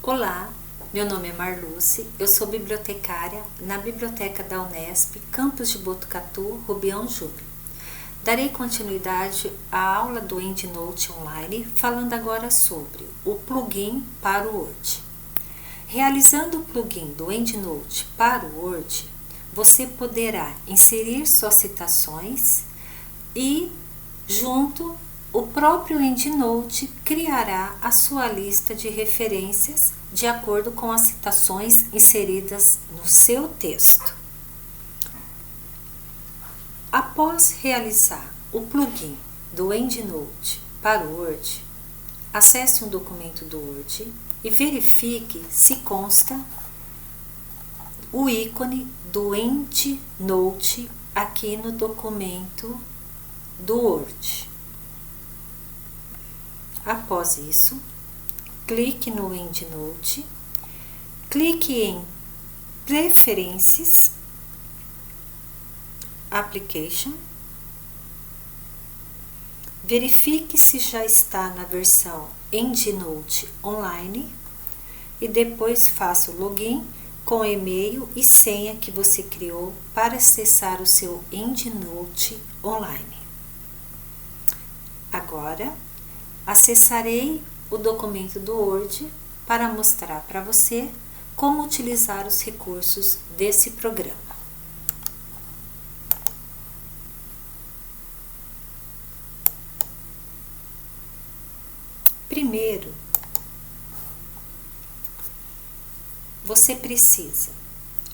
Olá, meu nome é Marluce, eu sou bibliotecária na Biblioteca da Unesp, Campus de Botucatu, Rubião Júlio. Darei continuidade à aula do EndNote Online, falando agora sobre o plugin para o Word. Realizando o plugin do EndNote para o Word, você poderá inserir suas citações e, junto, o próprio EndNote criará a sua lista de referências de acordo com as citações inseridas no seu texto. Após realizar o plugin do EndNote para o Word, acesse um documento do Word e verifique se consta o ícone do EndNote aqui no documento do Word. Após isso, clique no EndNote, clique em Preferências, Application, verifique se já está na versão EndNote Online e depois faça o login com o e-mail e senha que você criou para acessar o seu EndNote Online. Agora, acessarei o documento do Word para mostrar para você como utilizar os recursos desse programa. Primeiro, você precisa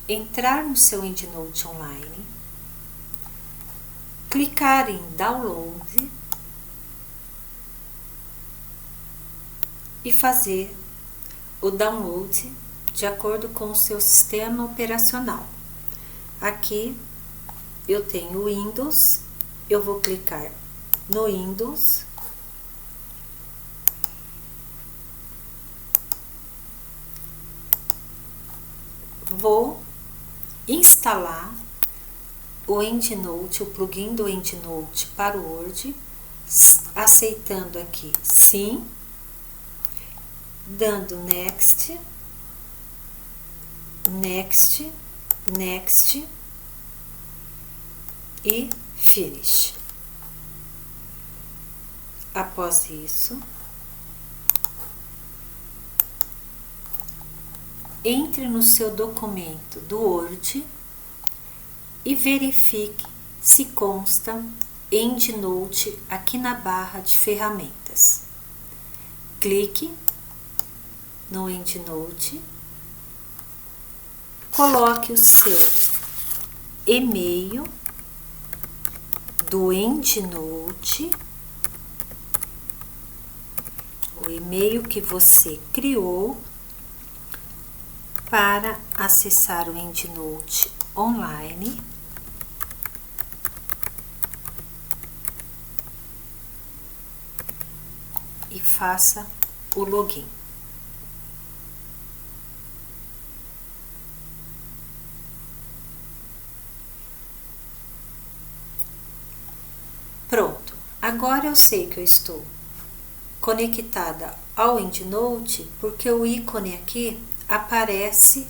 entrar no seu EndNote Online, clicar em Download e fazer o download de acordo com o seu sistema operacional. Aqui eu tenho o Windows, eu vou clicar no Windows, vou instalar o EndNote, o plugin do EndNote para o Word, aceitando aqui sim, dando Next, Next, Next e Finish. Após isso, entre no seu documento do Word e verifique se consta EndNote aqui na barra de ferramentas. Clique no EndNote, coloque o seu e-mail do EndNote, o e-mail que você criou para acessar o EndNote Online. E faça o login. Pronto, agora eu sei que eu estou conectada ao EndNote porque o ícone aqui aparece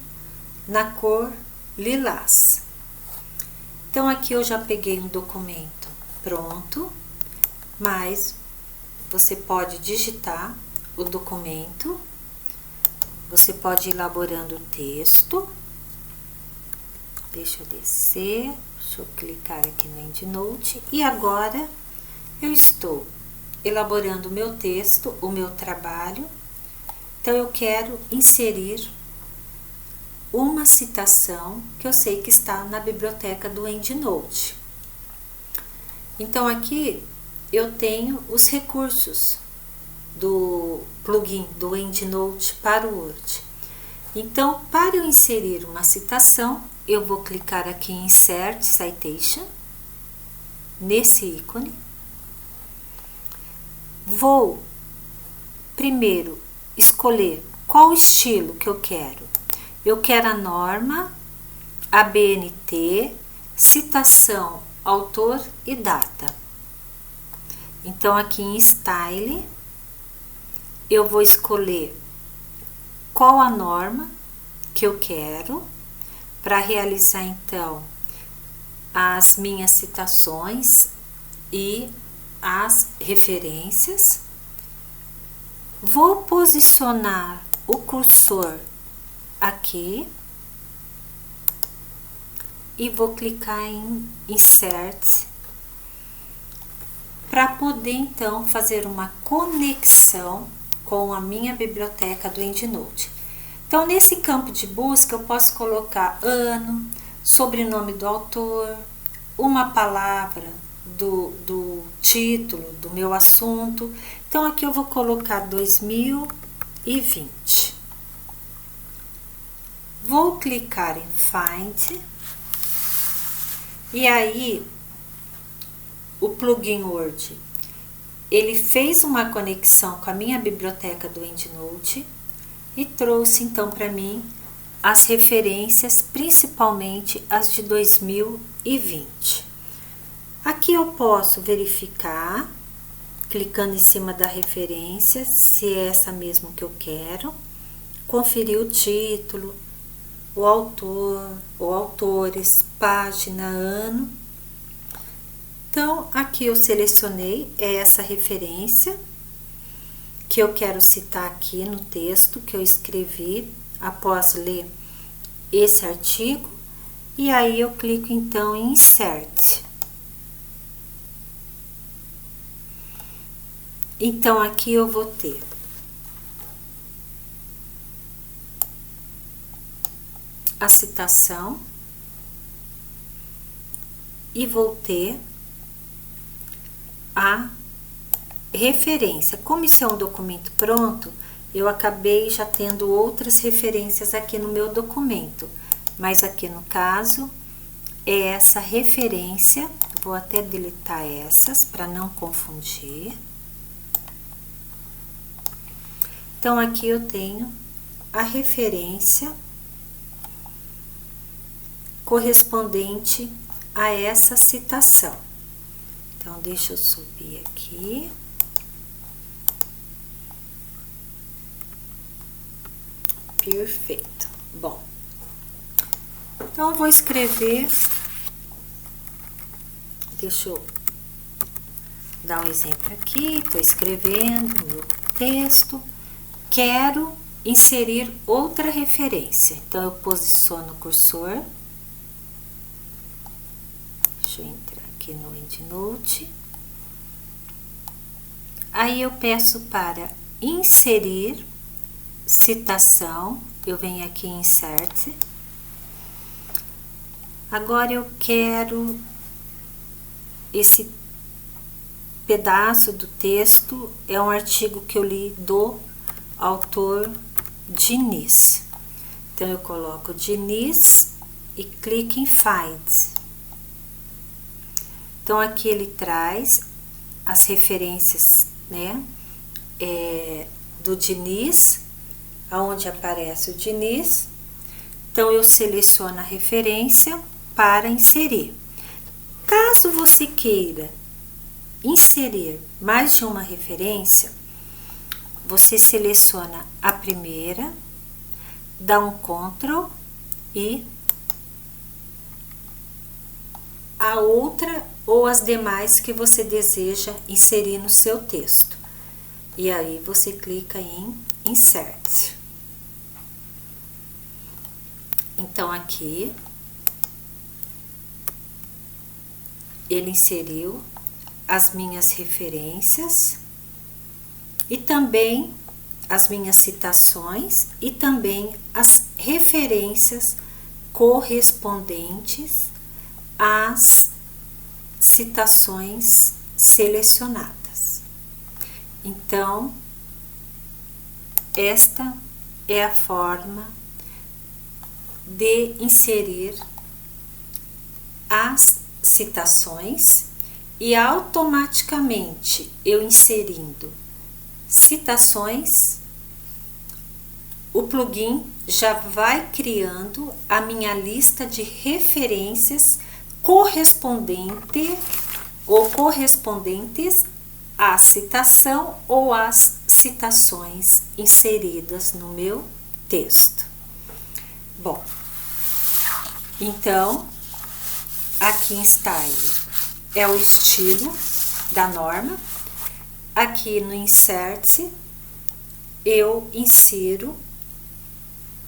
na cor lilás. Então aqui eu já peguei um documento pronto, mas você pode digitar o documento, você pode ir elaborando o texto. Deixa eu descer, deixa eu clicar aqui no EndNote e agora eu estou elaborando o meu texto, o meu trabalho. Então eu quero inserir uma citação que eu sei que está na biblioteca do EndNote. Então aqui eu tenho os recursos do plugin do EndNote para o Word. Então, para eu inserir uma citação, eu vou clicar aqui em Insert Citation, nesse ícone. Vou primeiro escolher qual estilo que eu quero. Eu quero a norma, ABNT, citação, autor e data. Então, aqui em Style, eu vou escolher qual a norma que eu quero para realizar então as minhas citações e as referências. Vou posicionar o cursor aqui e vou clicar em Insert para poder então fazer uma conexão com a minha biblioteca do EndNote. Então, nesse campo de busca, eu posso colocar ano, sobrenome do autor, uma palavra do título do meu assunto. Então, aqui eu vou colocar 2020. Vou clicar em Find. E aí, o plugin Word, ele fez uma conexão com a minha biblioteca do EndNote e trouxe então para mim as referências, principalmente as de 2020. Aqui eu posso verificar, clicando em cima da referência, se é essa mesmo que eu quero, conferir o título, o autor, ou autores, página, ano. Então, aqui eu selecionei essa referência que eu quero citar aqui no texto que eu escrevi após ler esse artigo, e aí eu clico então em Insert. Então, aqui eu vou ter a citação e vou ter a referência. Como isso é um documento pronto, eu acabei já tendo outras referências aqui no meu documento, mas aqui no caso é essa referência. Vou até deletar essas para não confundir. Então, aqui eu tenho a referência correspondente a essa citação. Então, deixa eu subir aqui. Perfeito. Bom, então eu vou escrever, deixa eu dar um exemplo aqui. Estou escrevendo meu texto, quero inserir outra referência. Então, eu posiciono o cursor. Deixa eu entrar aqui no EndNote. Aí eu peço para inserir citação. Eu venho aqui em Insert. Agora eu quero esse pedaço do texto, é um artigo que eu li do autor Diniz. Então, eu coloco Diniz e clico em Find. Então, aqui ele traz as referências, né, do Diniz, aonde aparece o Diniz. Então, eu seleciono a referência para inserir. Caso você queira inserir mais de uma referência, você seleciona a primeira, dá um Ctrl e a outra ou as demais que você deseja inserir no seu texto. E aí você clica em Insert. Então, aqui ele inseriu as minhas referências e também as minhas citações e também as referências correspondentes às citações selecionadas. Então, esta é a forma de inserir as citações, e automaticamente eu inserindo citações, o plugin já vai criando a minha lista de referências correspondente ou correspondentes à citação ou às citações inseridas no meu texto. Bom, então, aqui em Style é o estilo da norma. Aqui no Insert, eu insiro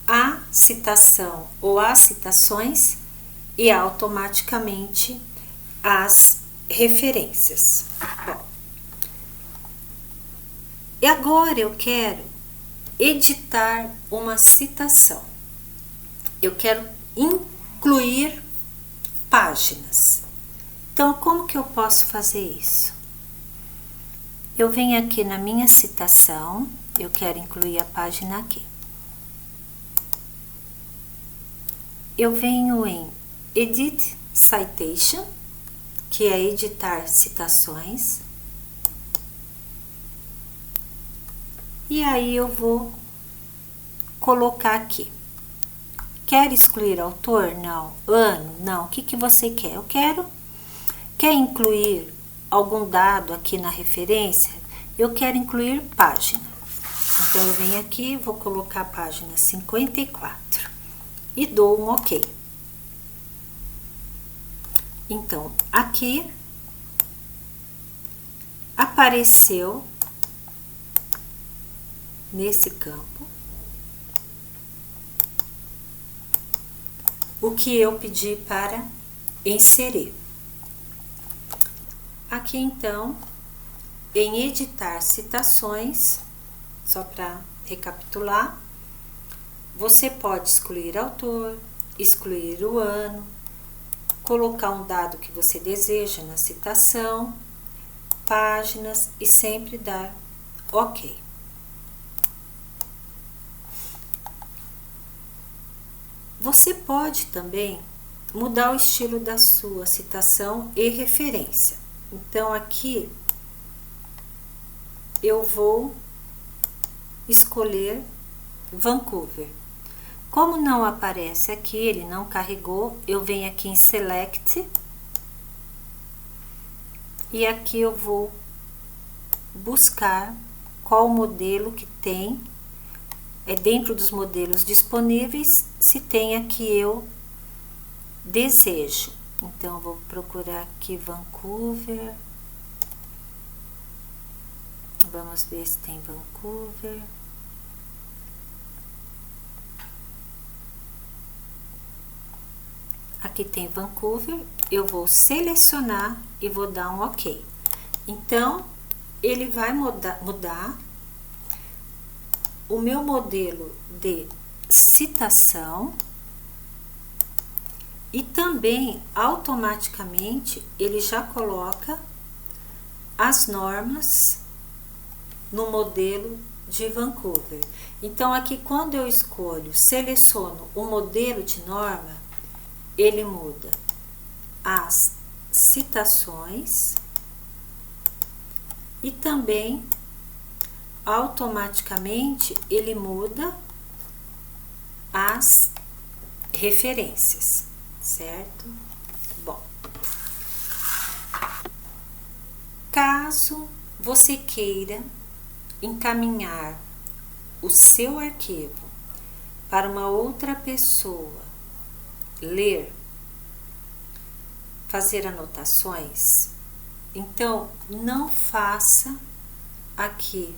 a citação ou as citações e automaticamente as referências. Bom, e agora eu quero editar uma citação. Eu quero incluir páginas. Então, como que eu posso fazer isso? Eu venho aqui na minha citação, eu quero incluir a página aqui. Eu venho em Edit Citation, que é editar citações. E aí eu vou colocar aqui. Quer excluir autor? Não. Ano? Não. O que você quer? Quer incluir algum dado aqui na referência? Eu quero incluir página. Então, eu venho aqui, vou colocar a página 54 e dou um OK. Então, aqui apareceu nesse campo o que eu pedi para inserir. Aqui então, em editar citações, só para recapitular, você pode excluir autor, excluir o ano, colocar um dado que você deseja na citação, páginas e sempre dar OK. Você pode também mudar o estilo da sua citação e referência. Então, aqui eu vou escolher Vancouver. Como não aparece aqui, ele não carregou, eu venho aqui em Select e aqui eu vou buscar qual modelo que tem, dentro dos modelos disponíveis, se tem a que eu desejo. Então, eu vou procurar aqui Vancouver. Vamos ver se tem Vancouver. Aqui tem Vancouver, eu vou selecionar e vou dar um OK. Então, ele vai mudar o meu modelo de citação e também automaticamente ele já coloca as normas no modelo de Vancouver. Então, aqui quando eu escolho, seleciono o modelo de norma, ele muda as citações e também automaticamente ele muda as referências, certo? Bom, caso você queira encaminhar o seu arquivo para uma outra pessoa ler, fazer anotações, então não faça aqui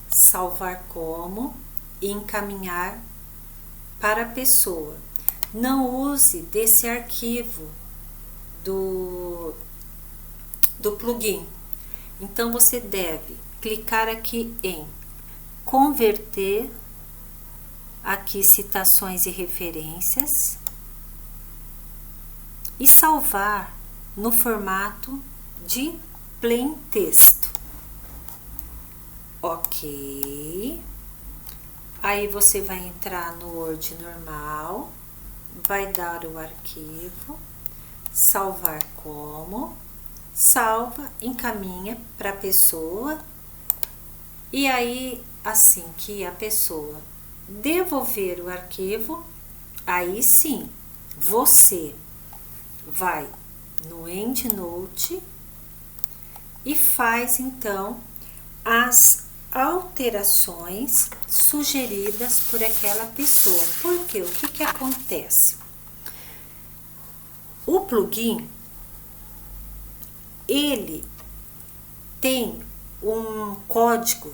salvar como e encaminhar para a pessoa. Não use desse arquivo do plugin. Então você deve clicar aqui em converter, aqui citações e referências, e salvar no formato de plain texto. OK. Aí você vai entrar no Word normal, vai dar o arquivo, salvar como, salva, encaminha para a pessoa, e aí assim que a pessoa devolver o arquivo, aí sim você vai no EndNote e faz então as alterações sugeridas por aquela pessoa. Porque o que acontece? O plugin, ele tem um código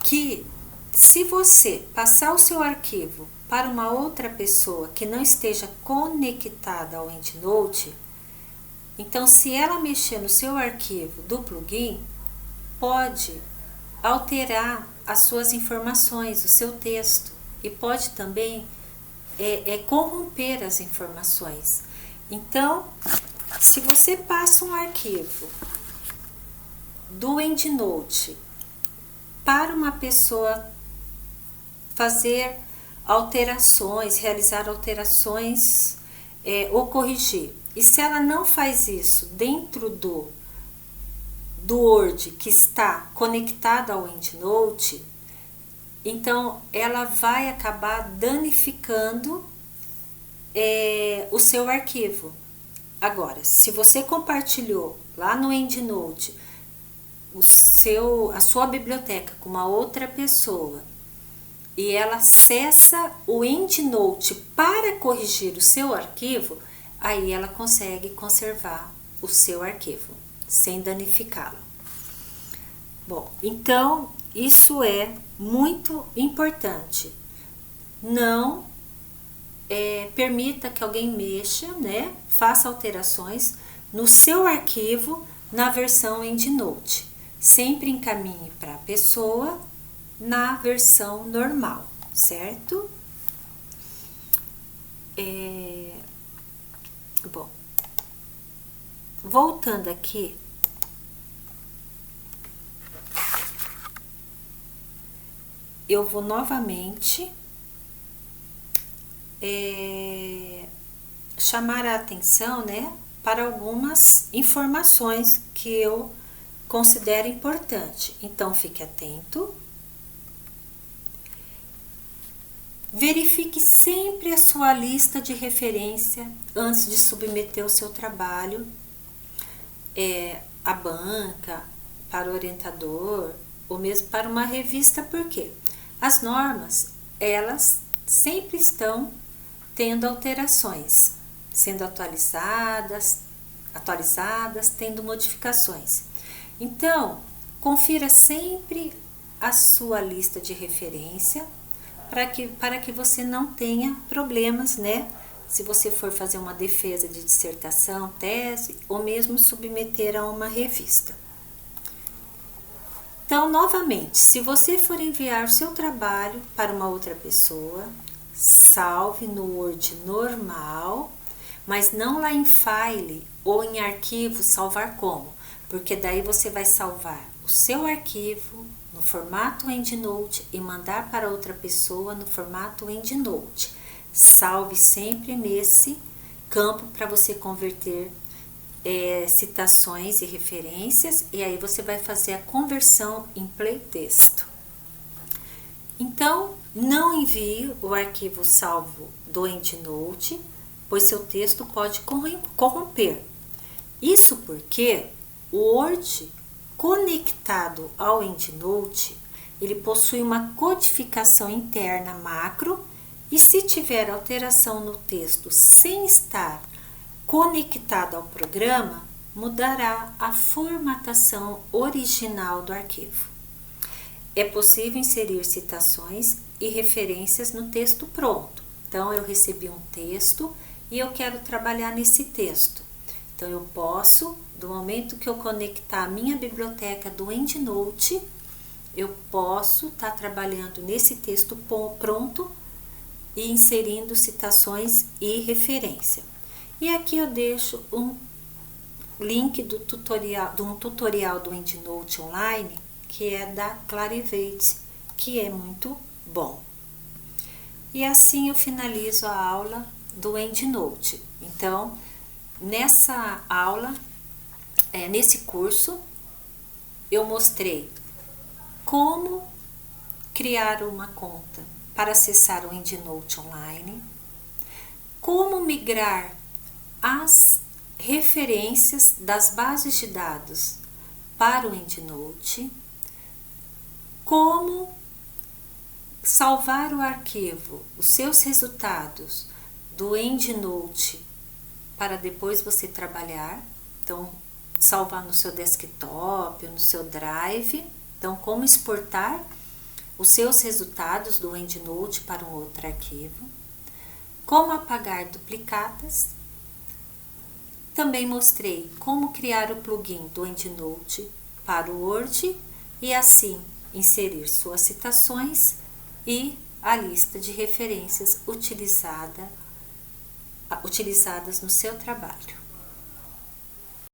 que, se você passar o seu arquivo para uma outra pessoa que não esteja conectada ao EndNote, então se ela mexer no seu arquivo do plugin, pode alterar as suas informações, o seu texto, e pode também corromper as informações. Então, se você passa um arquivo do EndNote para uma pessoa fazer alterações, realizar alterações ou corrigir, e se ela não faz isso dentro do Word que está conectado ao EndNote, então ela vai acabar danificando o seu arquivo. Agora, se você compartilhou lá no EndNote a sua biblioteca com uma outra pessoa e ela acessa o EndNote para corrigir o seu arquivo, aí ela consegue conservar o seu arquivo sem danificá-lo. Bom, então isso é muito importante. Não permita que alguém mexa, né? Faça alterações no seu arquivo na versão EndNote. Sempre encaminhe para a pessoa na versão normal, certo? Bom, voltando aqui, eu vou novamente chamar a atenção, né, para algumas informações que eu considero importante. Então, fique atento. Verifique sempre a sua lista de referência antes de submeter o seu trabalho à banca, para o orientador, ou mesmo para uma revista, porque as normas, elas sempre estão tendo alterações, sendo atualizadas, tendo modificações. Então, confira sempre a sua lista de referência para que você não tenha problemas, né? Se você for fazer uma defesa de dissertação, tese, ou mesmo submeter a uma revista. Então, novamente, se você for enviar o seu trabalho para uma outra pessoa, salve no Word normal, mas não lá em file ou em arquivo, salvar como? Porque daí você vai salvar o seu arquivo no formato EndNote e mandar para outra pessoa no formato EndNote. Salve sempre nesse campo para você converter citações e referências, e aí você vai fazer a conversão em playtexto. Então, não envie o arquivo salvo do EndNote, pois seu texto pode corromper. Isso porque o Word conectado ao EndNote, ele possui uma codificação interna macro, e se tiver alteração no texto sem estar conectado ao programa, mudará a formatação original do arquivo. É possível inserir citações e referências no texto pronto. Então, eu recebi um texto e eu quero trabalhar nesse texto. Então, eu posso, do momento que eu conectar a minha biblioteca do EndNote, eu posso estar trabalhando nesse texto pronto e inserindo citações e referência. E aqui eu deixo um link de um tutorial do EndNote online, que é da Clarivate, que é muito bom. E assim eu finalizo a aula do EndNote. Então, nessa aula, nesse curso, eu mostrei como criar uma conta para acessar o EndNote online, como migrar as referências das bases de dados para o EndNote, como salvar o arquivo, os seus resultados do EndNote para depois você trabalhar. Então, salvar no seu desktop, no seu drive. Então, como exportar os seus resultados do EndNote para um outro arquivo. Como apagar duplicatas. Também mostrei como criar o plugin do EndNote para o Word e assim inserir suas citações e a lista de referências utilizadas no seu trabalho.